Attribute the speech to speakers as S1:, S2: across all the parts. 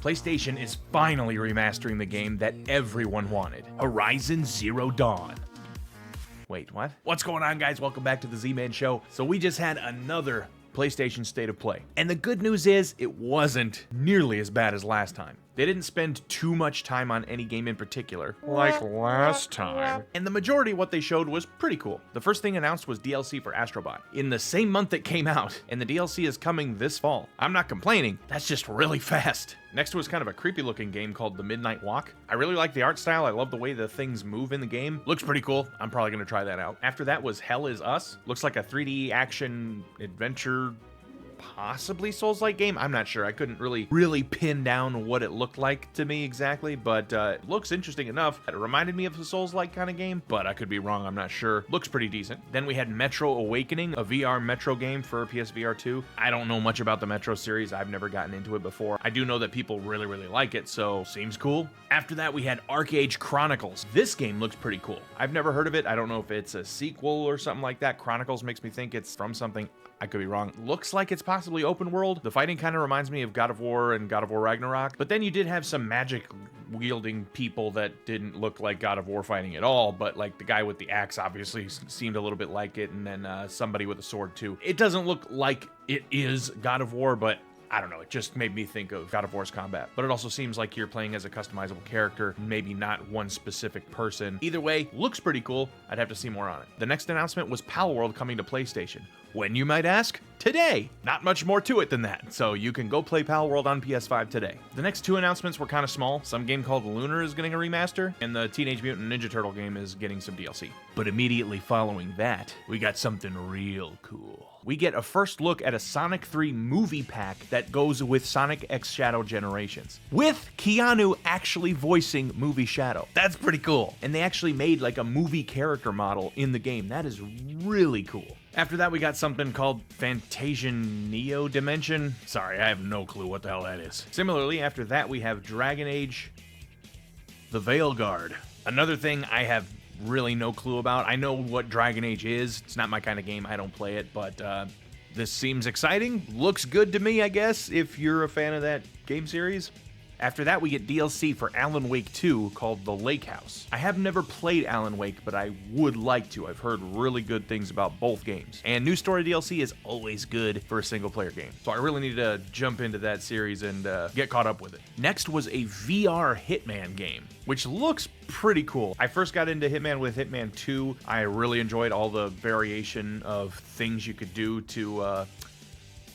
S1: PlayStation is finally remastering the game that everyone wanted, Horizon Zero Dawn. Wait, what? What's going on, guys? Welcome back to the Z-Man Show. So we just had another PlayStation State of Play. And the good news is, it wasn't nearly as bad as last time. They didn't spend too much time on any game in particular, like last time. And the majority of what they showed was pretty cool. The first thing announced was DLC for Astrobot, in the same month it came out, and the DLC is coming this fall. I'm not complaining, that's just really fast. Next was kind of a creepy looking game called The Midnight Walk. I really like the art style, I love the way the things move in the game. Looks pretty cool, I'm probably gonna try that out. After that was Hell Is Us. Looks like a 3D action adventure, possibly Souls-like game. I'm not sure. I couldn't really pin down what it looked like to me exactly, but it looks interesting enough. It reminded me of a Souls-like kind of game, but I could be wrong. I'm not sure. Looks pretty decent. Then we had Metro Awakening, a VR Metro game for PSVR 2. I don't know much about the Metro series. I've never gotten into it before. I do know that people really like it, so seems cool. After that, we had Arcade Chronicles. This game looks pretty cool. I've never heard of it. I don't know if it's a sequel or something like that. Chronicles makes me think it's from something. I could be wrong. Looks like it's possibly open world. The fighting kind of reminds me of God of War and God of War Ragnarok, but then you did have some magic wielding people that didn't look like God of War fighting at all, but like the guy with the axe obviously seemed a little bit like it, and then somebody with a sword too. It doesn't look like it is God of War, but I don't know, it just made me think of God of War's combat. But it also seems like you're playing as a customizable character, maybe not one specific person. Either way, looks pretty cool. I'd have to see more on it. The next announcement was Palworld coming to PlayStation. When, you might ask? Today! Not much more to it than that, so you can go play Palworld on PS5 today. The next two announcements were kind of small. Some game called Lunar is getting a remaster, and the Teenage Mutant Ninja Turtle game is getting some DLC. But immediately following that, we got something real cool. We get a first look at a Sonic 3 movie pack that goes with Sonic X Shadow Generations, with Keanu actually voicing Movie Shadow. That's pretty cool. And they actually made like a movie character model in the game. That is really cool. After that, we got something called Fantasian Neo Dimension. Sorry, I have no clue what the hell that is. Similarly, after that, we have Dragon Age The Veilguard. Another thing I have really no clue about. I know what Dragon Age is. It's not my kind of game. I don't play it, but this seems exciting. Looks good to me, I guess, if you're a fan of that game series. After that, we get DLC for Alan Wake 2 called The Lake House. I have never played Alan Wake, but I would like to. I've heard really good things about both games. And new story DLC is always good for a single-player game. So I really need to jump into that series and get caught up with it. Next was a VR Hitman game, which looks pretty cool. I first got into Hitman with Hitman 2. I really enjoyed all the variation of things you could do to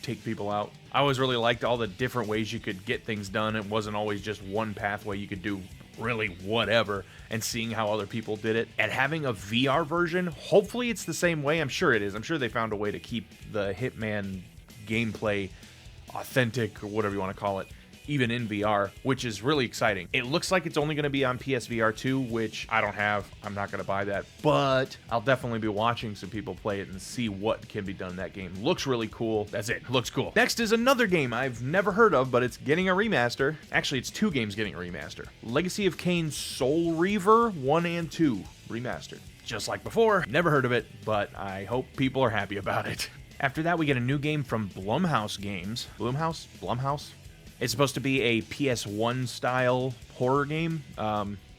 S1: take people out. I always really liked all the different ways you could get things done. It wasn't always just one pathway. You could do really whatever, and seeing how other people did it. And having a VR version, hopefully it's the same way. I'm sure it is. I'm sure they found a way to keep the Hitman gameplay authentic, or whatever you want to call it, even in VR, which is really exciting. It looks like it's only going to be on PSVR 2, which I don't have. I'm not going to buy that, but I'll definitely be watching some people play it and see what can be done in that game. Looks really cool. That's it. Looks cool. Next is another game I've never heard of, but it's getting a remaster. Actually, it's two games getting a remaster. Legacy of Kain Soul Reaver 1 and 2 remastered. Just like before, never heard of it, but I hope people are happy about it. After that, we get a new game from Blumhouse Games. Blumhouse? It's supposed to be a PS1 style horror game.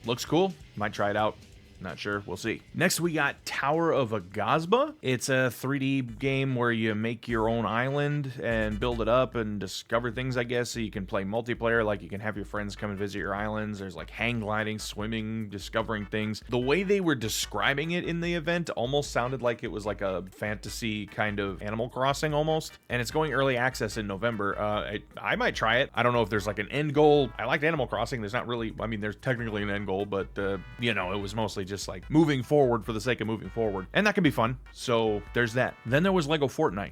S1: Looks cool. Might try it out. Not sure. We'll see. Next, we got Tower of Agazba. It's a 3D game where you make your own island and build it up and discover things, I guess. So you can play multiplayer, like you can have your friends come and visit your islands. There's like hang gliding, swimming, discovering things. The way they were describing it in the event almost sounded like it was like a fantasy kind of Animal Crossing almost. And it's going early access in November. I might try it. I don't know if there's like an end goal. I liked Animal Crossing. There's not really, I mean, there's technically an end goal, but you know, it was mostly just like moving forward for the sake of moving forward, and that can be fun. So there's that. Then there was Lego Fortnite.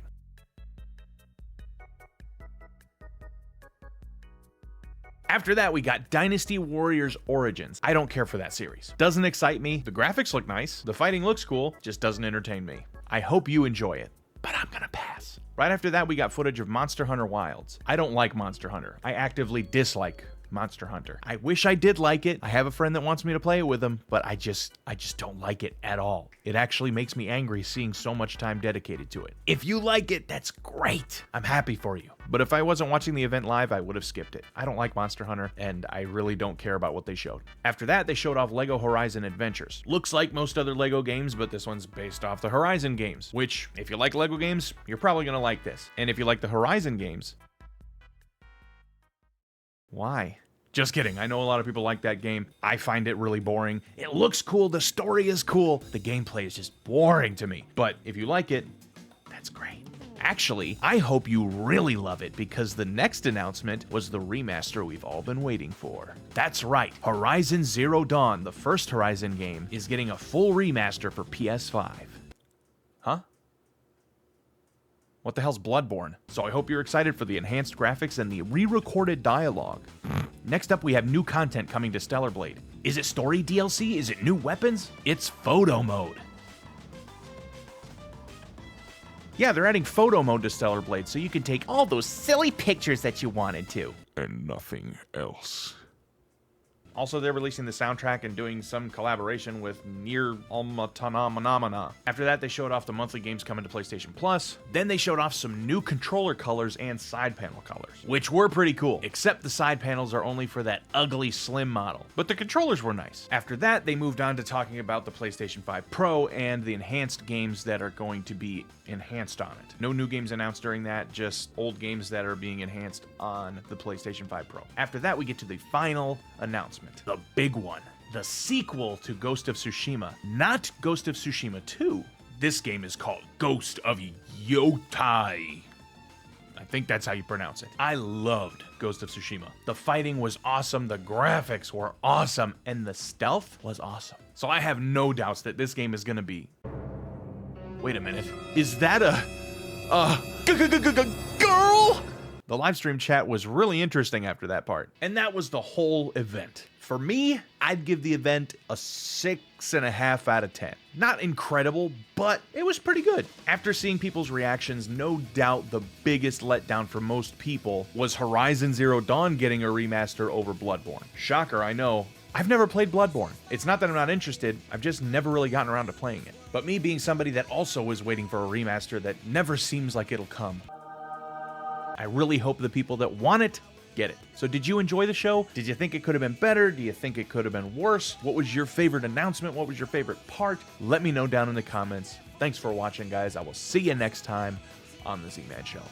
S1: After that, we got Dynasty Warriors Origins. I don't care for that series. Doesn't excite me. The graphics look nice. The fighting looks cool. Just doesn't entertain me. I hope you enjoy it, but I'm gonna pass. Right after that, we got footage of Monster Hunter Wilds. I don't like Monster Hunter. I actively dislike Monster Hunter. I wish I did like it. I have a friend that wants me to play it with him, but I just don't like it at all. It actually makes me angry seeing so much time dedicated to it. If you like it, that's great. I'm happy for you. But if I wasn't watching the event live, I would have skipped it. I don't like Monster Hunter, and I really don't care about what they showed. After that, they showed off LEGO Horizon Adventures. Looks like most other LEGO games, but this one's based off the Horizon games, which, if you like LEGO games, you're probably gonna like this. And if you like the Horizon games... Why? Just kidding. I know a lot of people like that game. I find it really boring. It looks cool, the story is cool, the gameplay is just boring to me. But if you like it, that's great. Actually, I hope you really love it because the next announcement was the remaster we've all been waiting for. That's right, Horizon Zero Dawn, the first Horizon game, is getting a full remaster for PS5. Huh? What the hell's Bloodbourne? So I hope you're excited for the enhanced graphics and the re-recorded dialogue. Next up, we have new content coming to Stellar Blade. Is it story DLC? Is it new weapons? It's photo mode. Yeah, they're adding photo mode to Stellar Blade, so you can take all those silly pictures that you wanted to.
S2: And nothing else.
S1: Also, they're releasing the soundtrack and doing some collaboration with Nier Automata. After that, they showed off the monthly games coming to PlayStation Plus. Then they showed off some new controller colors and side panel colors, which were pretty cool, except the side panels are only for that ugly slim model. But the controllers were nice. After that, they moved on to talking about the PlayStation 5 Pro and the enhanced games that are going to be enhanced on it. No new games announced during that, just old games that are being enhanced on the PlayStation 5 Pro. After that, we get to the final announcement. The big one. The sequel to Ghost of Tsushima. Not Ghost of Tsushima 2. This game is called Ghost of Yotai. I think that's how you pronounce it. I loved Ghost of Tsushima. The fighting was awesome, the graphics were awesome, and the stealth was awesome. So I have no doubts that this game is gonna be... Wait a minute. Is that a girl? The live stream chat was really interesting after that part. And that was the whole event. For me, I'd give the event a 6.5 out of 10. Not incredible, but it was pretty good. After seeing people's reactions, no doubt the biggest letdown for most people was Horizon Zero Dawn getting a remaster over Bloodbourne. Shocker, I know. I've never played Bloodbourne. It's not that I'm not interested, I've just never really gotten around to playing it. But me being somebody that also was waiting for a remaster that never seems like it'll come, I really hope the people that want it get it. So did you enjoy the show? Did you think it could have been better? Do you think it could have been worse? What was your favorite announcement? What was your favorite part? Let me know down in the comments. Thanks for watching, guys. I will see you next time on The Z-Man Show.